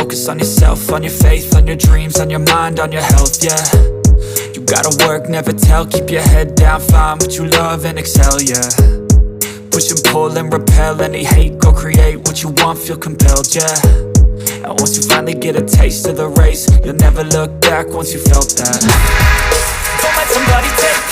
focus on yourself, on your faith, on your dreams, on your mind, on your health, yeah. You gotta work, never tell, keep your head down, find what you love and excel, yeah. Push and pull and repel any hate, go create what you want, feel compelled, yeah. And once you finally get a taste of the race, you'll never look back once you felt that. Don't let somebody take